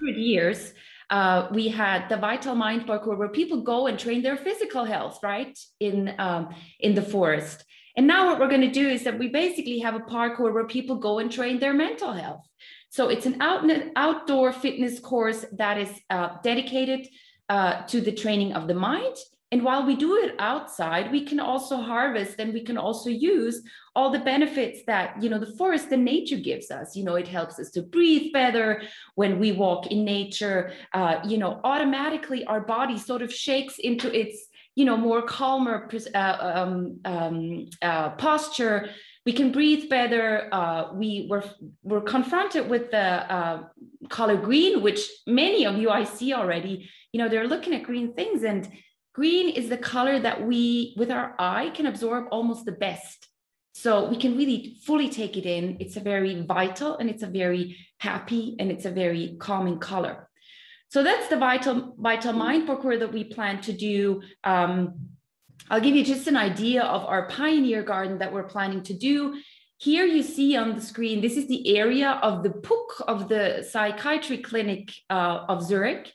100 years, we had the Vital Mind parkour where people go and train their physical health, right, in the forest. And now what we're going to do is that we basically have a parkour where people go and train their mental health. So it's an outdoor fitness course that is dedicated to the training of the mind. And while we do it outside, we can also harvest and we can also use all the benefits that, you know, the forest and nature gives us. You know, it helps us to breathe better when we walk in nature. You know, automatically our body sort of shakes into its, you know, more calmer posture. We can breathe better. We're confronted with the color green, which many of you I see already, you know, they're looking at green things, and green is the color that we, with our eye, can absorb almost the best. So we can really fully take it in. It's a very vital, and it's a very happy, and it's a very calming color. So that's the Vital Mind parkour that we plan to do. I'll give you just an idea of our pioneer garden that we're planning to do. Here you see on the screen, this is the area of the PUC, of the psychiatry clinic of Zurich.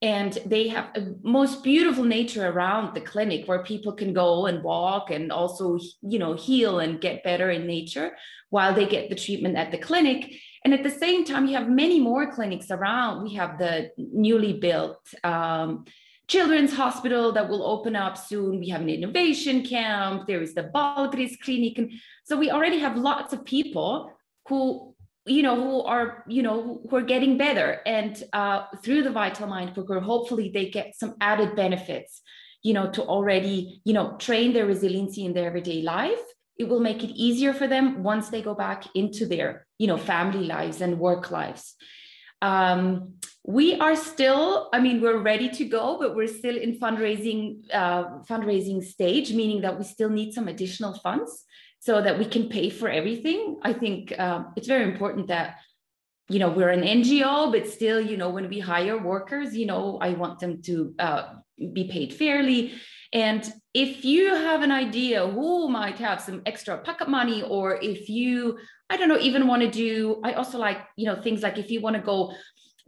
And they have a most beautiful nature around the clinic where people can go and walk and also, you know, heal and get better in nature while they get the treatment at the clinic. And at the same time, you have many more clinics around. We have the newly built children's hospital that will open up soon. We have an innovation camp. There is the Balgris Clinic. And so we already have lots of people who are getting better. And through the Vital Mind parkour, hopefully they get some added benefits, you know, to already, you know, train their resiliency in their everyday life. It will make it easier for them once they go back into their, you know, family lives and work lives. We are still, I mean, we're ready to go, but we're still in fundraising stage, meaning that we still need some additional funds so that we can pay for everything. I think it's very important that, you know, we're an NGO, but still, you know, when we hire workers, you know, I want them to be paid fairly. And if you have an idea who might have some extra pocket money, or if you, I don't know, even want to do, I also like, you know, things like if you want to go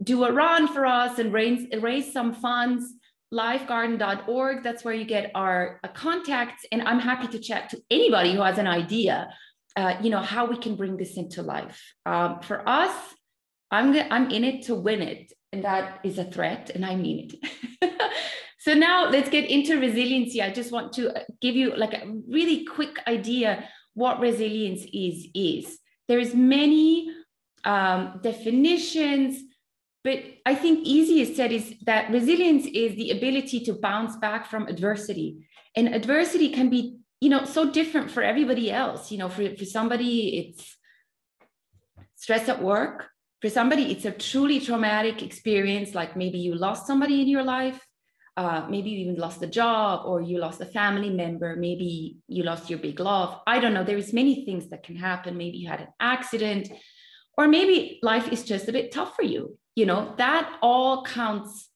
do a run for us and raise some funds, lifegarden.org, that's where you get our contacts. And I'm happy to chat to anybody who has an idea, you know, how we can bring this into life. For us, I'm in it to win it. And that is a threat, and I mean it. So now let's get into resiliency. I just want to give you like a really quick idea what resilience is. There's many definitions, but I think easiest said is that resilience is the ability to bounce back from adversity. And adversity can be, you know, so different for everybody else. You know, for somebody, it's stress at work. For somebody, it's a truly traumatic experience, like maybe you lost somebody in your life. Maybe you even lost a job, or you lost a family member. Maybe you lost your big love. I don't know. There's many things that can happen. Maybe you had an accident, or maybe life is just a bit tough for you. You know, that all counts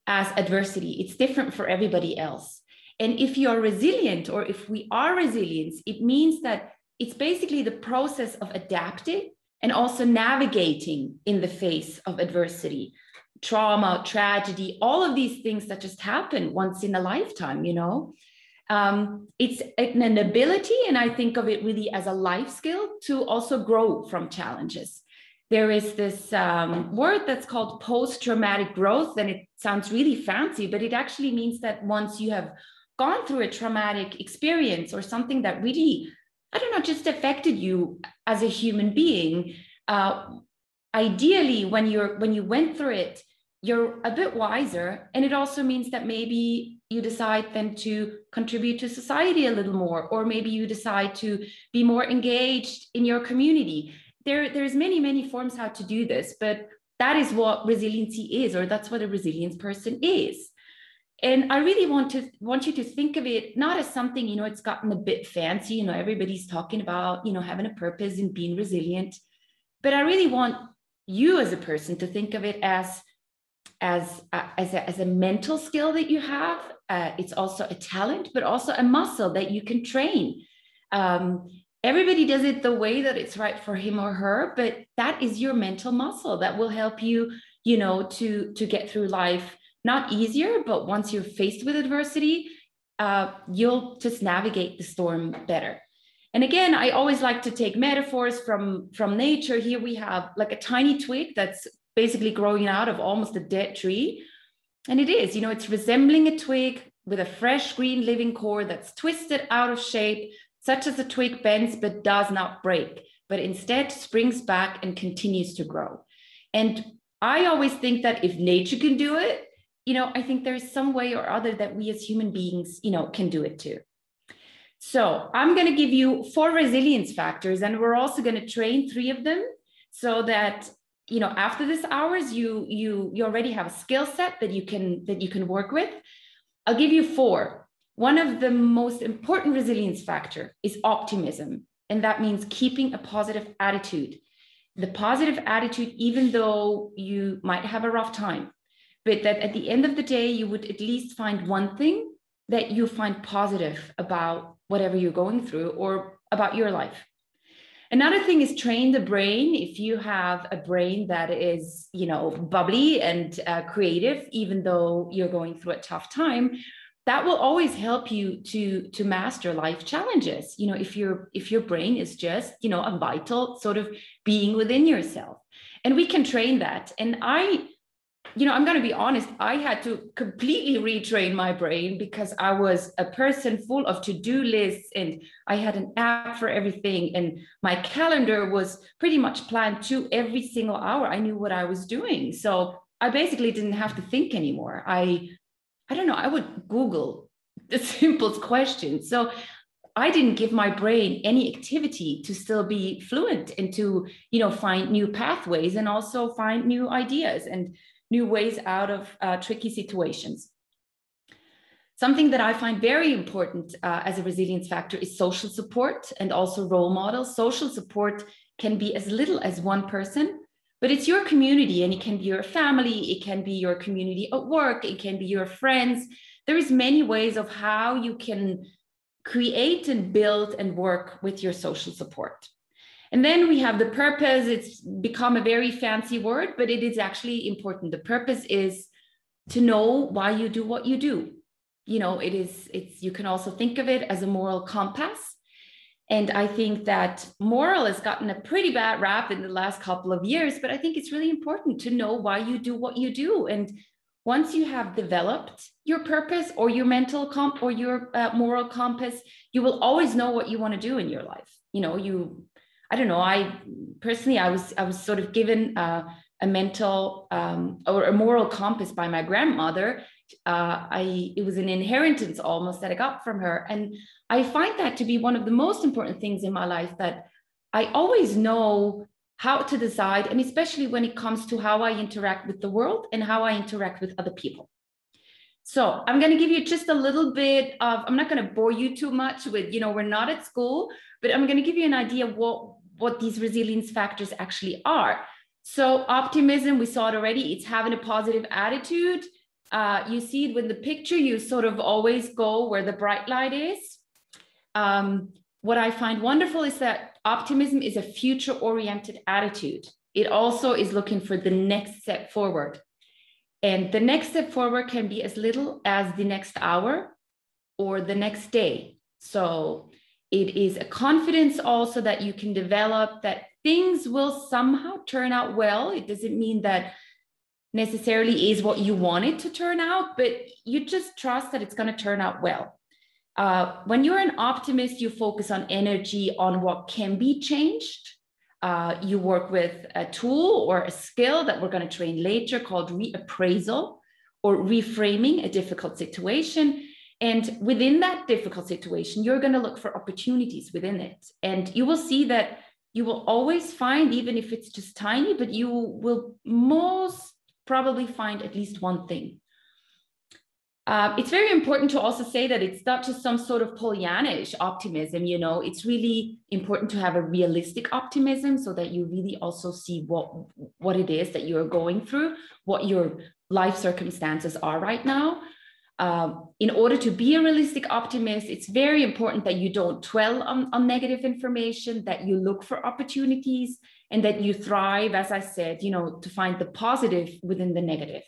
as adversity. It's different for everybody else. And if you are resilient, or if we are resilient, it means that it's basically the process of adapting and also navigating in the face of adversity. Trauma, tragedy, all of these things that just happen once in a lifetime, you know. It's an ability, and I think of it really as a life skill to also grow from challenges. There is this word that's called post-traumatic growth, and it sounds really fancy, but it actually means that once you have gone through a traumatic experience or something that really, I don't know, just affected you as a human being, ideally, when you went through it, you're a bit wiser. And it also means that maybe you decide then to contribute to society a little more, or maybe you decide to be more engaged in your community. There's many forms how to do this, but that is what resiliency is, or that's what a resilience person is. And I really want you to think of it not as something, you know, it's gotten a bit fancy, you know, everybody's talking about, you know, having a purpose and being resilient, but I really want you as a person to think of it as a mental skill that you have. It's also a talent, but also a muscle that you can train. Everybody does it the way that it's right for him or her, but that is your mental muscle that will help you to get through life. Not easier, but once you're faced with adversity, you'll just navigate the storm better. And again, I always like to take metaphors from nature. Here we have like a tiny twig that's basically growing out of almost a dead tree. And it is, it's resembling a twig with a fresh green living core that's twisted out of shape, such as a twig bends but does not break, but instead springs back and continues to grow. And I always think that if nature can do it, I think there's some way or other that we as human beings, can do it too. So I'm going to give you 4 resilience factors, and we're also going to train 3 of them so that, after this hours, you already have a skill set that you can work with. I'll give you 4. One of the most important resilience factor is optimism. And that means keeping a positive attitude. The positive attitude, even though you might have a rough time, but that at the end of the day, you would at least find one thing that you find positive about whatever you're going through or about your life. Another thing is train the brain. If you have a brain that is, bubbly and creative, even though you're going through a tough time, that will always help you to master life challenges. If your brain is just, a vital sort of being within yourself, and we can train that. And I'm going to be honest, I had to completely retrain my brain because I was a person full of to-do lists, and I had an app for everything. And my calendar was pretty much planned to every single hour. I knew what I was doing. So I basically didn't have to think anymore. I don't know, I would Google the simplest questions. So I didn't give my brain any activity to still be fluent and to, find new pathways and also find new ideas and new ways out of tricky situations. Something that I find very important as a resilience factor is social support and also role models. Social support can be as little as one person, but it's your community, and it can be your family, it can be your community at work, it can be your friends. There is many ways of how you can create and build and work with your social support. And then we have the purpose. It's become a very fancy word, but it is actually important. The purpose is to know why you do what you do. You can also think of it as a moral compass. And I think that moral has gotten a pretty bad rap in the last couple of years, but I think it's really important to know why you do what you do. And once you have developed your purpose or your mental or your moral compass, you will always know what you want to do in your life. I don't know. I personally, I was sort of given a mental or a moral compass by my grandmother. It was an inheritance almost that I got from her. And I find that to be one of the most important things in my life, that I always know how to decide, and especially when it comes to how I interact with the world and how I interact with other people. So I'm going to give you just a little bit of, I'm not going to bore you too much with, we're not at school, but I'm going to give you an idea of what these resilience factors actually are. So optimism, we saw it already, it's having a positive attitude. You see it with the picture, you sort of always go where the bright light is. What I find wonderful is that optimism is a future-oriented attitude. It also is looking for the next step forward. And the next step forward can be as little as the next hour or the next day. So it is a confidence also that you can develop that things will somehow turn out well. It doesn't mean that necessarily is what you want it to turn out, but you just trust that it's going to turn out well. When you're an optimist, you focus on energy, on what can be changed. You work with a tool or a skill that we're going to train later called reappraisal or reframing a difficult situation. And within that difficult situation, you're going to look for opportunities within it. And you will see that you will always find, even if it's just tiny, but you will most probably find at least one thing. It's very important to also say that it's not just some sort of Pollyannish optimism, it's really important to have a realistic optimism so that you really also see what it is that you're going through, what your life circumstances are right now. In order to be a realistic optimist, it's very important that you don't dwell on negative information, that you look for opportunities and that you thrive, as I said, to find the positive within the negative.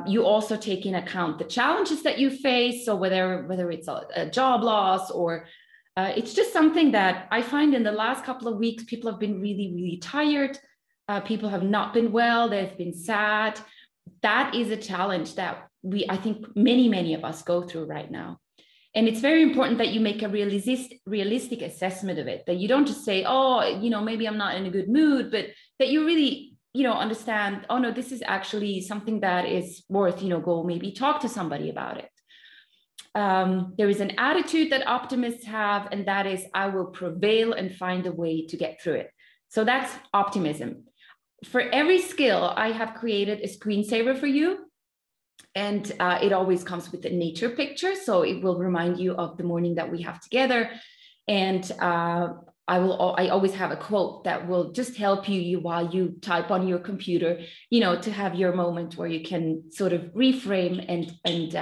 You also take in account the challenges that you face. So whether it's a job loss or it's just something that I find in the last couple of weeks, people have been really, really tired. People have not been well. They've been sad. That is a challenge that I think many of us go through right now. And it's very important that you make a realistic assessment of it, that you don't just say, oh, maybe I'm not in a good mood, but that you really, understand, oh no, this is actually something that is worth, go maybe talk to somebody about it. There is an attitude that optimists have, and that is, I will prevail and find a way to get through it. So that's optimism. For every skill, I have created a screensaver for you. And it always comes with a nature picture. So it will remind you of the morning that we have together. And I always have a quote that will just help you while you type on your computer, to have your moment where you can sort of reframe and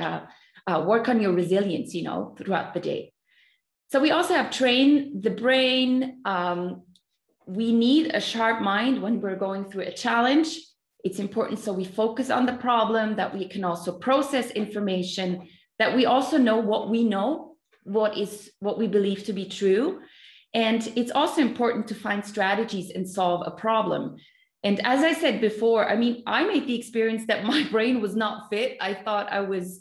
work on your resilience, throughout the day. So we also have train the brain. We need a sharp mind when we're going through a challenge. It's important so we focus on the problem, that we can also process information, that we also know, what we believe to be true. And it's also important to find strategies and solve a problem. And as I said before, I made the experience that my brain was not fit. I thought I was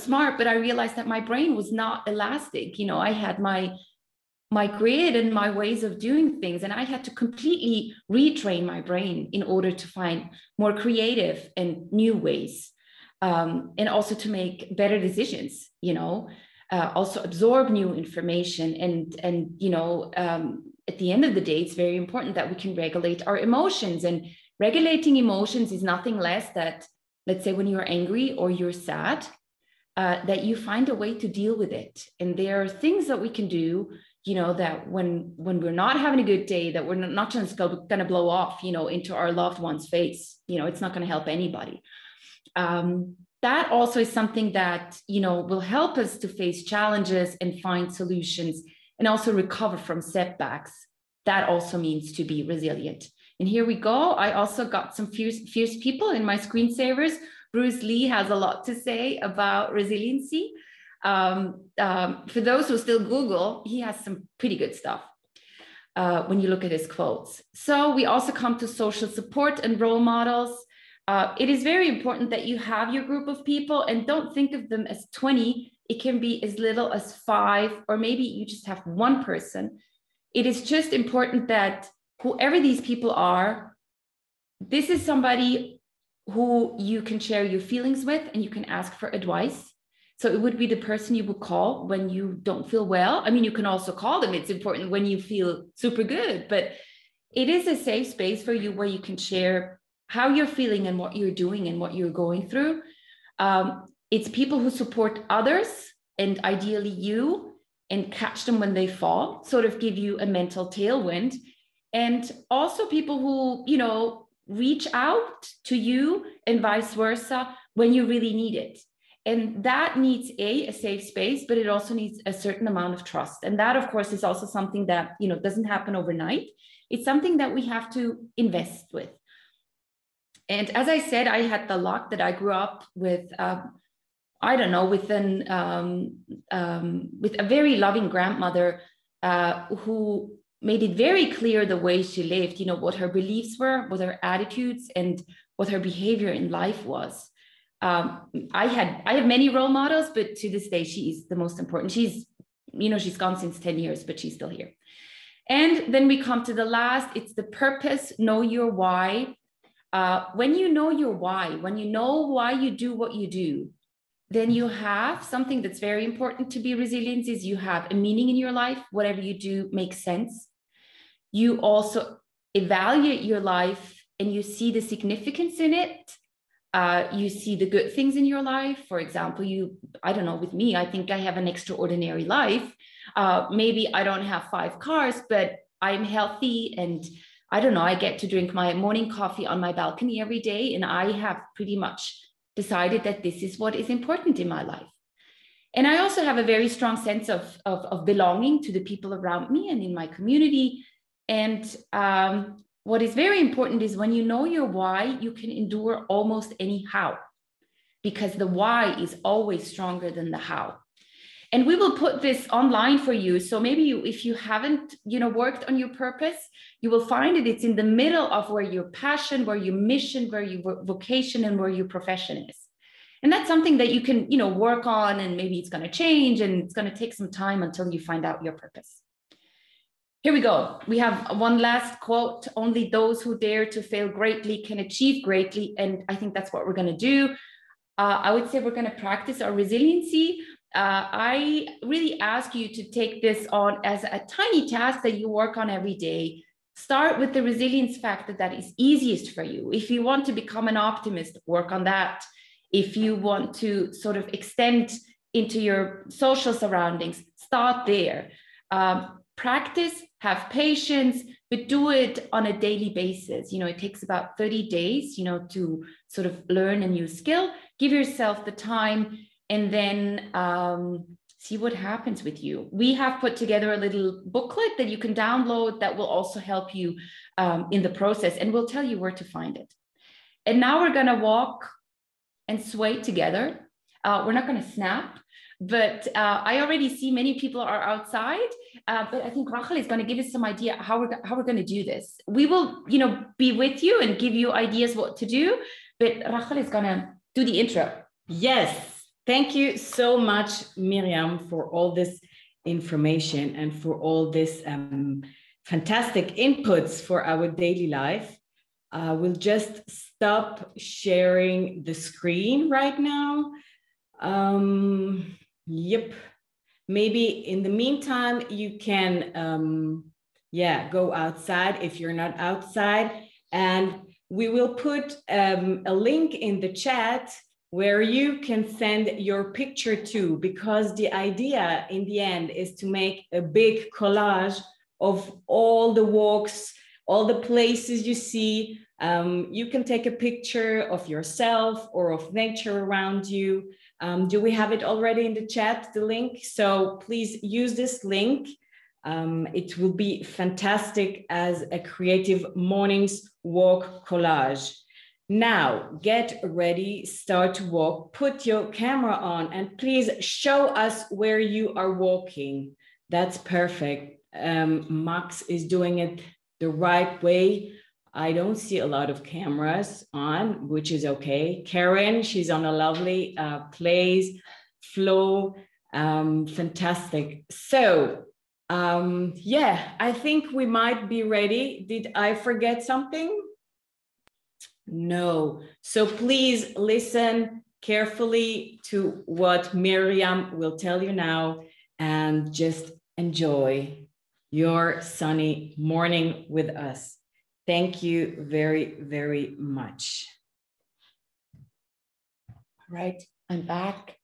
smart, but I realized that my brain was not elastic. I had my grid and my ways of doing things, and I had to completely retrain my brain in order to find more creative and new ways, and also to make better decisions, also absorb new information. And at the end of the day, it's very important that we can regulate our emotions. And regulating emotions is nothing less that, let's say, when you're angry or you're sad, that you find a way to deal with it. And there are things that we can do, that when we're not having a good day, that we're not just going to blow off, into our loved one's face. It's not going to help anybody. That also is something that, will help us to face challenges and find solutions, and also recover from setbacks. That also means to be resilient. And here we go. I also got some fierce people in my screensavers. Bruce Lee has a lot to say about resiliency. For those who still Google, he has some pretty good stuff when you look at his quotes. So we also come to social support and role models. It is very important that you have your group of people, and don't think of them as 20. It can be as little as 5, or maybe you just have one person. It is just important that whoever these people are, this is somebody who you can share your feelings with, and you can ask for advice. So it would be the person you would call when you don't feel well. You can also call them. It's important when you feel super good, but it is a safe space for you where you can share how you're feeling and what you're doing and what you're going through. It's people who support others, and ideally you, and catch them when they fall, sort of give you a mental tailwind. And also people who, reach out to you and vice versa when you really need it. And that needs a safe space, but it also needs a certain amount of trust. And that, of course, is also something that, doesn't happen overnight. It's something that we have to invest with. And as I said, I had the luck that I grew up with, with a very loving grandmother who made it very clear the way she lived, what her beliefs were, what her attitudes, and what her behavior in life was. I have many role models, but to this day, she is the most important. She's gone since 10 years, but she's still here. And then we come to the last, it's the purpose, know your why. When you know your why, when you know why you do what you do, then you have something that's very important to be resilient, is you have a meaning in your life. Whatever you do makes sense. You also evaluate your life and you see the significance in it. You see the good things in your life. For example, with me, I think I have an extraordinary life. Maybe I don't have 5 cars, but I'm healthy, and I get to drink my morning coffee on my balcony every day. And I have pretty much decided that this is what is important in my life. And I also have a very strong sense of belonging to the people around me and in my community. And what is very important is when you know your why, you can endure almost any how, because the why is always stronger than the how. And we will put this online for you. So maybe if you haven't, worked on your purpose, you will find it. It's in the middle of where your passion, where your mission, where your vocation, and where your profession is. And that's something that you can, work on, and maybe it's going to change, and it's going to take some time until you find out your purpose. Here we go. We have one last quote: only those who dare to fail greatly can achieve greatly. And I think that's what we're going to do. I would say we're going to practice our resiliency. I really ask you to take this on as a tiny task that you work on every day. Start with the resilience factor that is easiest for you. If you want to become an optimist, work on that. If you want to sort of extend into your social surroundings, start there. Practice, have patience, but do it on a daily basis. It takes about 30 days, to sort of learn a new skill. Give yourself the time, and then see what happens with you. We have put together a little booklet that you can download that will also help you in the process, and we'll tell you where to find it. And now we're gonna walk and sway together. We're not gonna snap, but I already see many people are outside, but I think Rachel is gonna give us some idea how we're gonna do this. We will, be with you and give you ideas what to do, but Rachel is gonna do the intro. Yes. Thank you so much, Myriam, for all this information and for all this fantastic inputs for our daily life. We'll just stop sharing the screen right now. Yep. Maybe in the meantime, you can, go outside if you're not outside. And we will put a link in the chat where you can send your picture to, because the idea in the end is to make a big collage of all the walks, all the places you see. You can take a picture of yourself or of nature around you. Do we have it already in the chat, the link? So please use this link. It will be fantastic as a Creative Mornings walk collage. Now, get ready, start to walk, put your camera on, and please show us where you are walking. That's perfect. Max is doing it the right way. I don't see a lot of cameras on, which is okay. Karen, she's on a lovely place, flow, fantastic. So, I think we might be ready. Did I forget something? No. So please listen carefully to what Myriam will tell you now, and just enjoy your sunny morning with us. Thank you very, very much. All right, I'm back.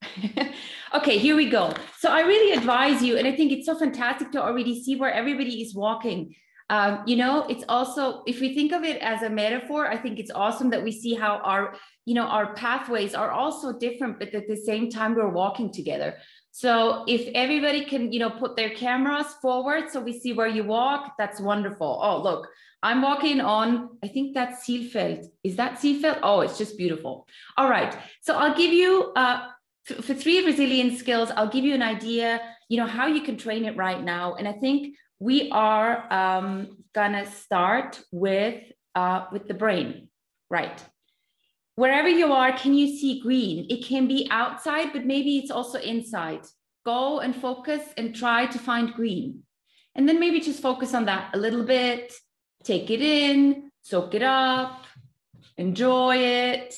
Okay, here we go. So I really advise you, and I think it's so fantastic to already see where everybody is walking. It's also, if we think of it as a metaphor, I think it's awesome that we see how our pathways are also different, but at the same time, we're walking together. So if everybody can, put their cameras forward so we see where you walk, that's wonderful. Oh, look, I'm walking on, I think that's Zielfeld. Is that Zielfeld? Oh, it's just beautiful. All right. So I'll give you, for 3 resilience skills, I'll give you an idea, how you can train it right now. And I think we are gonna start with the brain, right? Wherever you are, can you see green? It can be outside, but maybe it's also inside. Go and focus and try to find green. And then maybe just focus on that a little bit, take it in, soak it up, enjoy it.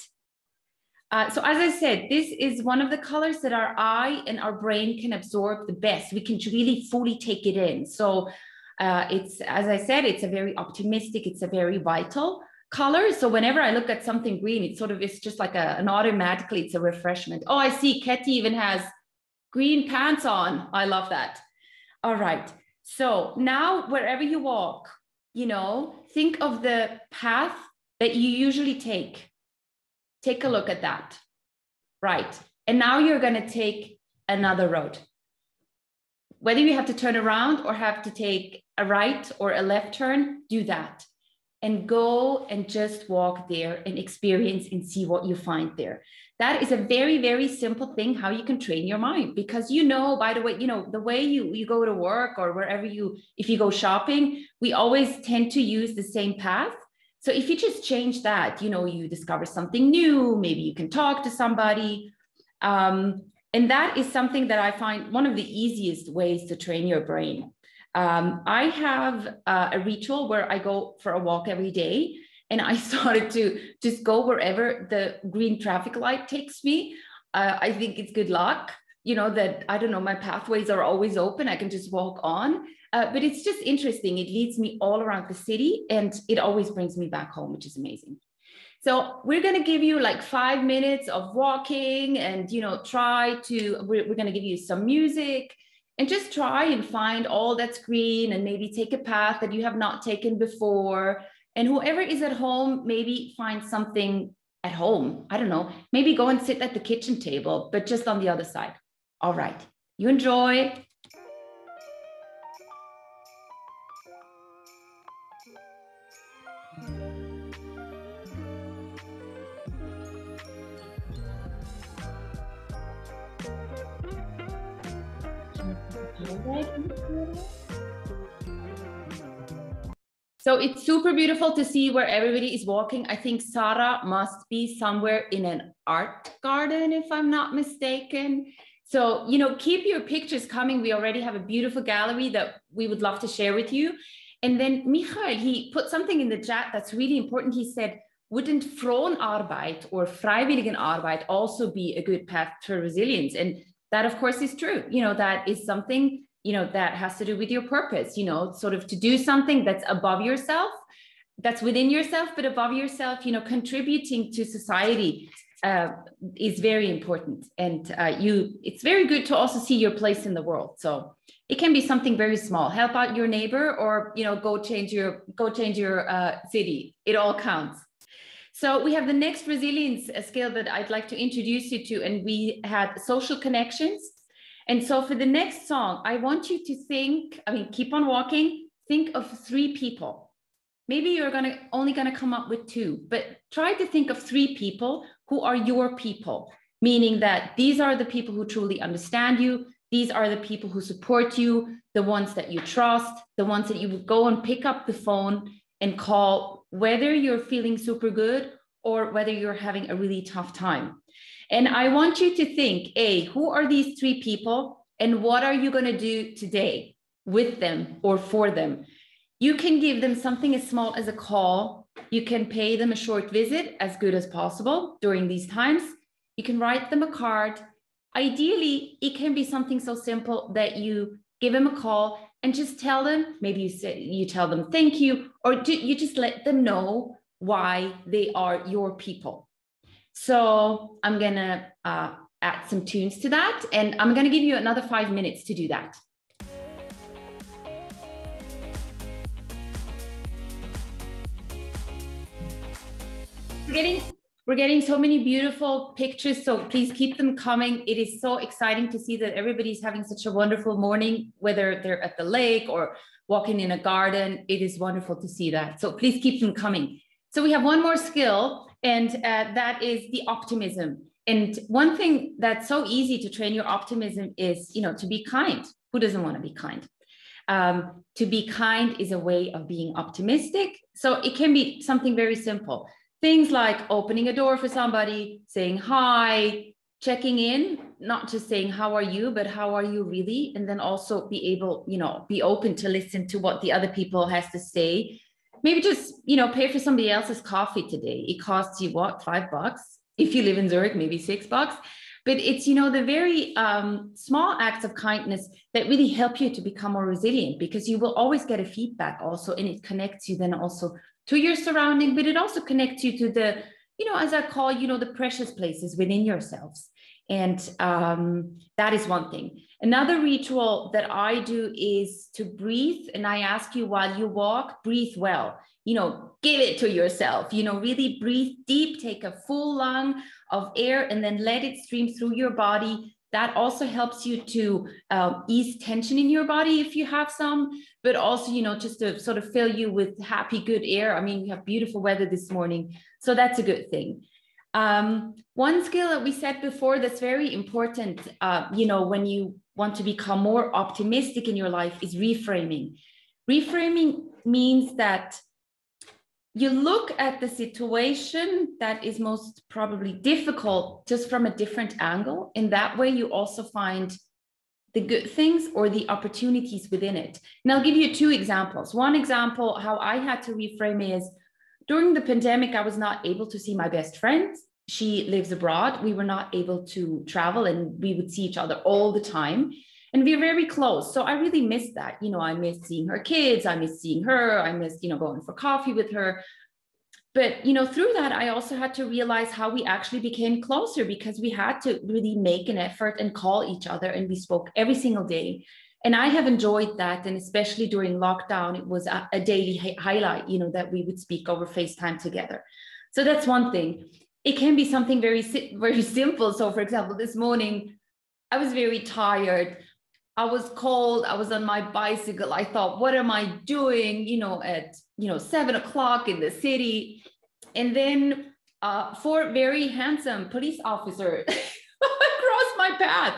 So as I said, this is one of the colors that our eye and our brain can absorb the best. We can really fully take it in. So it's, as I said, it's a very optimistic, it's a very vital color. So whenever I look at something green, it's just like an automatically, it's a refreshment. Oh, I see Ketty even has green pants on. I love that. All right. So now wherever you walk, think of the path that you usually take. Take a look at that. Right. And now you're going to take another road. Whether you have to turn around or have to take a right or a left turn, do that. And go and just walk there and experience and see what you find there. That is a very, very simple thing how you can train your mind, because by the way, the way you go to work or wherever if you go shopping, we always tend to use the same path. So if you just change that, you discover something new, maybe you can talk to somebody. And that is something that I find one of the easiest ways to train your brain. I have a ritual where I go for a walk every day, and I started to just go wherever the green traffic light takes me. I think it's good luck, that, I don't know, my pathways are always open. I can just walk on, but it's just interesting. It leads me all around the city, and it always brings me back home, which is amazing. So we're going to give you like 5 minutes of walking, and, we're going to give you some music, and just try and find all that's green, and maybe take a path that you have not taken before. And whoever is at home, maybe find something at home. I don't know, maybe go and sit at the kitchen table, but just on the other side. All right, you enjoy. So it's super beautiful to see where everybody is walking. I think Sarah must be somewhere in an art garden, if I'm not mistaken. So, keep your pictures coming. We already have a beautiful gallery that we would love to share with you. And then Michael, he put something in the chat that's really important. He said, wouldn't Fronarbeit or Freiwilligenarbeit also be a good path to resilience? And that, of course, is true. That is something that has to do with your purpose, sort of to do something that's above yourself, that's within yourself, but above yourself, contributing to society is very important. And it's very good to also see your place in the world. So it can be something very small, help out your neighbor, or, go change your city. It all counts. So we have the next resilience skill that I'd like to introduce you to, and we had social connections. And so for the next song, I want you to keep on walking, think of 3 people. Maybe you're only going to come up with 2, but try to think of 3 people who are your people, meaning that these are the people who truly understand you. These are the people who support you, the ones that you trust, the ones that you would go and pick up the phone and call, whether you're feeling super good or whether you're having a really tough time. And I want you to think, who are these 3 people, and what are you going to do today with them or for them? You can give them something as small as a call. You can pay them a short visit, as good as possible during these times. You can write them a card. Ideally, it can be something so simple that you give them a call and just tell them, maybe you tell them thank you, or you just let them know why they are your people. So I'm going to add some tunes to that, and I'm going to give you another 5 minutes to do that. We're getting so many beautiful pictures, so please keep them coming. It is so exciting to see that everybody's having such a wonderful morning, whether they're at the lake or walking in a garden. It is wonderful to see that. So please keep them coming. So we have one more skill, and that is the optimism. And one thing that's so easy to train your optimism is, to be kind. Who doesn't want to be kind? To be kind is a way of being optimistic. So it can be something very simple. Things like opening a door for somebody, saying hi, checking in, not just saying, how are you, but how are you really? And then also be open to listen to what the other people has to say. Maybe just, pay for somebody else's coffee today. It costs you what, $5? If you live in Zurich, maybe $6. But it's, the very small acts of kindness that really help you to become more resilient, because you will always get a feedback also, and it connects you then also to your surrounding, but it also connects you to the, as I call, the precious places within yourselves. And that is one thing. Another ritual that I do is to breathe. And I ask you, while you walk, breathe well, give it to yourself, really breathe deep, take a full lung of air, and then let it stream through your body. that also helps you to ease tension in your body if you have some, but also, you know, just to sort of fill you with happy, good air. I mean, we have beautiful weather this morning, so that's a good thing. One skill that we said before that's very important, you know, when you want to become more optimistic in your life is reframing. Reframing means that you look at the situation that is most probably difficult just from a different angle. In that way, you also find the good things or the opportunities within it. And I'll give you two examples. One example, how I had to reframe is during the pandemic, I was not able to see my best friend. She lives abroad. We were not able to travel, and we would see each other all the time. And we were very close. So I really missed that. You know, I missed seeing her kids. I missed seeing her. I missed, you know, going for coffee with her. But, you know, through that, I also had to realize how we actually became closer, because we had to really make an effort and call each other, and we spoke every single day. And I have enjoyed that. And especially during lockdown, it was a daily highlight, you know, that we would speak over FaceTime together. So that's one thing. It can be something very, very simple. So for example, this morning, I was very tired. I was cold. I was on my bicycle. I thought, what am I doing, you know, at, you know, 7 o'clock in the city? And then 4 very handsome police officers crossed my path.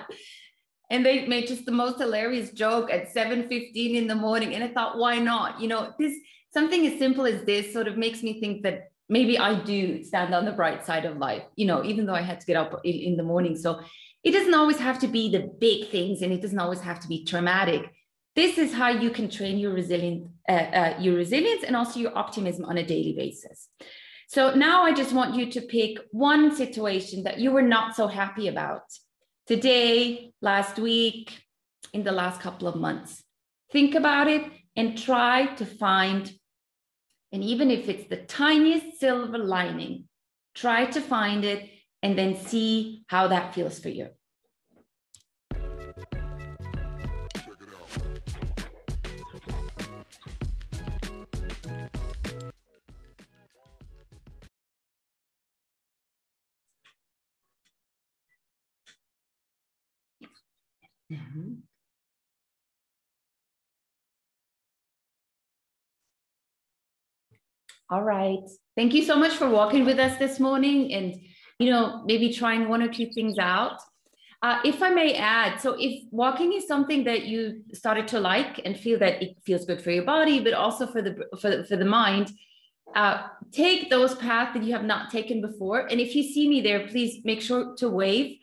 And they made just the most hilarious joke at 7:15 in the morning. And I thought, why not? You know, this, something as simple as this sort of makes me think that maybe I do stand on the bright side of life, you know, even though I had to get up in the morning. So it doesn't always have to be the big things, and it doesn't always have to be traumatic. This is how you can train your resilience and also your optimism on a daily basis. So now I just want you to pick one situation that you were not so happy about today, last week, in the last couple of months. Think about it and try to find, and even if it's the tiniest silver lining, try to find it and then see how that feels for you. Mm-hmm. All right. Thank you so much for walking with us this morning, and, you know, maybe trying 1 or 2 things out. If I may add, so if walking is something that you started to like and feel that it feels good for your body, but also for the mind, take those paths that you have not taken before. And if you see me there, please make sure to wave.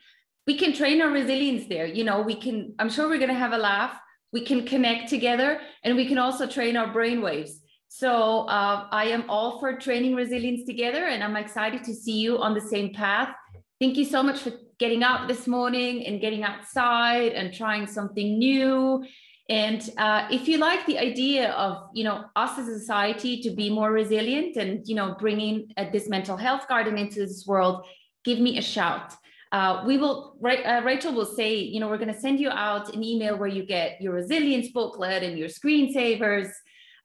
We can train our resilience there. You know, we can, I'm sure we're going to have a laugh. We can connect together, and we can also train our brain waves. So I am all for training resilience together, and I'm excited to see you on the same path. Thank you so much for getting up this morning and getting outside and trying something new. And if you like the idea of, you know, us as a society to be more resilient and, you know, bringing this mental health garden into this world, give me a shout. We will, Rachel will say, you know, we're going to send you out an email where you get your resilience booklet and your screensavers.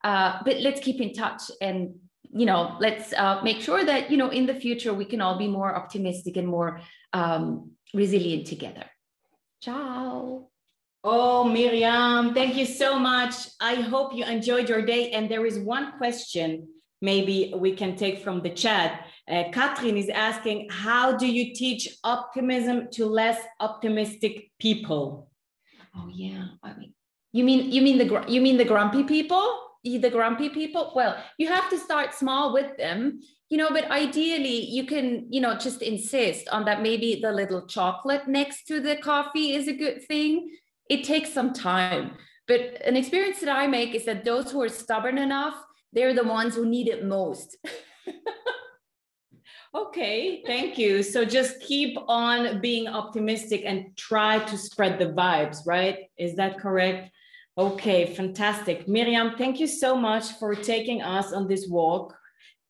But let's keep in touch, and, you know, let's make sure that, you know, in the future, we can all be more optimistic and more resilient together. Ciao. Oh, Myriam, thank you so much. I hope you enjoyed your day. And there is one question maybe we can take from the chat. Katrin is asking, how do you teach optimism to less optimistic people? Oh yeah, I mean, you mean the grumpy people? The grumpy people? Well, you have to start small with them, you know, but ideally you can, you know, just insist on that. Maybe the little chocolate next to the coffee is a good thing. It takes some time, but an experience that I make is that those who are stubborn enough, they're the ones who need it most. Okay, thank you. So just keep on being optimistic and try to spread the vibes, right? Is that correct? Okay, fantastic. Myriam, thank you so much for taking us on this walk.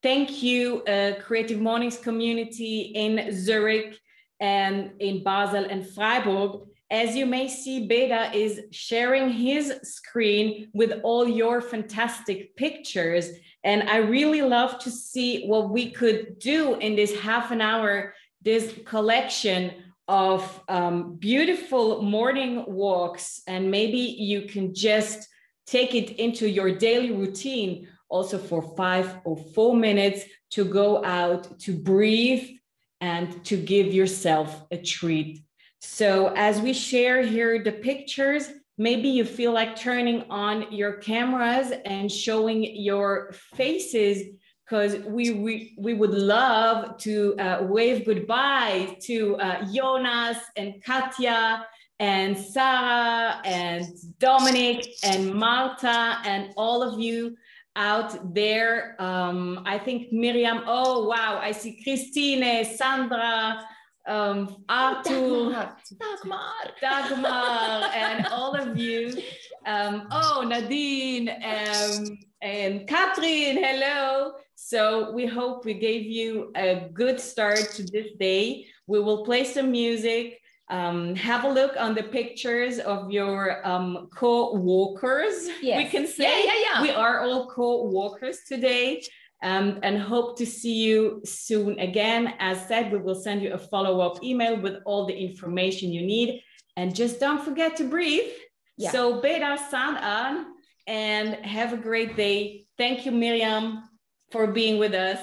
Thank you, Creative Mornings community in Zurich and in Basel and Freiburg. As you may see, Beda is sharing his screen with all your fantastic pictures. And I really love to see what we could do in this half an hour, this collection of beautiful morning walks, and maybe you can just take it into your daily routine also for 5 or 4 minutes to go out, to breathe, and to give yourself a treat. So as we share here the pictures, maybe you feel like turning on your cameras and showing your faces, because we would love to wave goodbye to Jonas and Katja and Sarah and Dominic and Marta and all of you out there. I think Myriam, oh wow, I see Christine, Sandra, Arthur, Dagmar, and all of you. Oh, Nadine, and Catherine, hello. So we hope we gave you a good start to this day. We will play some music. Have a look on the pictures of your co-walkers. Yes. We can say we are all co-walkers today. And hope to see you soon again. As said, we will send you a follow-up email with all the information you need. And just don't forget to breathe. Yeah. So beda saan aan, and have a great day. Thank you, Myriam, for being with us.